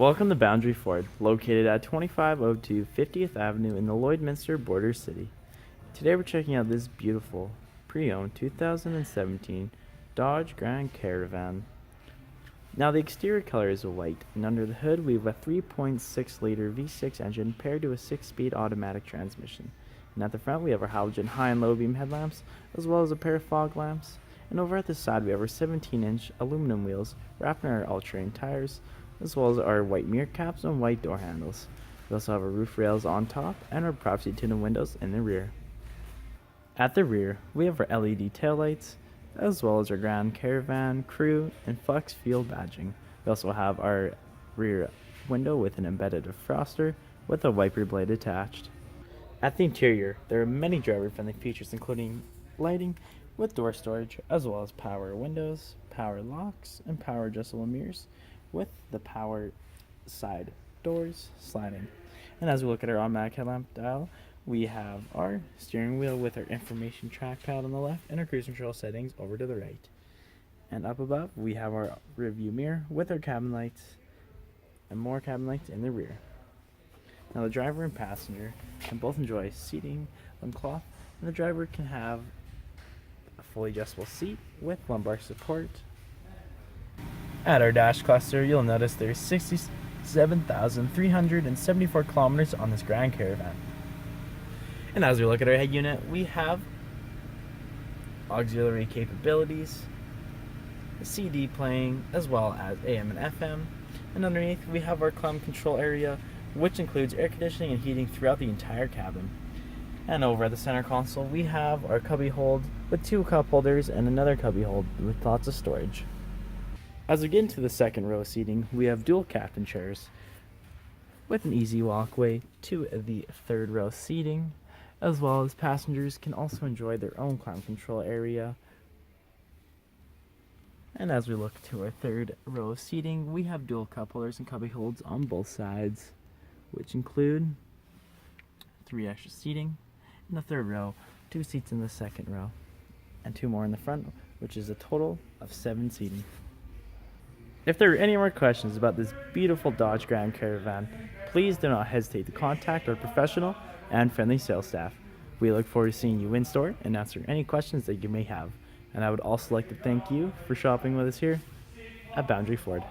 Welcome to Boundary Ford, located at 2502 50th Avenue in the Lloydminster border city. Today we're checking out this beautiful pre-owned 2017 Dodge Grand Caravan. Now the exterior color is white, and under the hood we have a 3.6 liter V6 engine paired to a 6-speed automatic transmission. And at the front we have our halogen high and low beam headlamps, as well as a pair of fog lamps. And over at the side we have our 17-inch aluminum wheels wrapped in our all-terrain tires, as well as our white mirror caps and white door handles. We also have our roof rails on top and our privacy tinted windows in the rear. At the rear, we have our LED taillights, as well as our Grand Caravan Crew and Flex Fuel badging. We also have our rear window with an embedded defroster with a wiper blade attached. At the interior, there are many driver-friendly features including lighting with door storage, as well as power windows, power locks, and power adjustable mirrors, with the power side doors sliding. And as we look at our automatic headlamp dial, we have our steering wheel with our information trackpad on the left and our cruise control settings over to the right. And up above, we have our rear view mirror with our cabin lights and more cabin lights in the rear. Now the driver and passenger can both enjoy seating on cloth, and the driver can have a fully adjustable seat with lumbar support. At our dash cluster, you'll notice there's 67,374 kilometers on this Grand Caravan. And as we look at our head unit, we have auxiliary capabilities, CD playing, as well as AM and FM. And underneath, we have our climate control area, which includes air conditioning and heating throughout the entire cabin. And over at the center console, we have our cubby hold with 2 cup holders and another cubby hold with lots of storage. As we get into the second row seating, we have dual captain chairs with an easy walkway to the third row seating, as well as passengers can also enjoy their own climate control area. And as we look to our third row of seating, we have dual cup holders and cubby holds on both sides, which include 3 extra seating in the third row, 2 seats in the second row, and 2 more in the front, which is a total of 7 seating. If there are any more questions about this beautiful Dodge Grand Caravan, please do not hesitate to contact our professional and friendly sales staff. We look forward to seeing you in store and answering any questions that you may have. And I would also like to thank you for shopping with us here at Boundary Ford.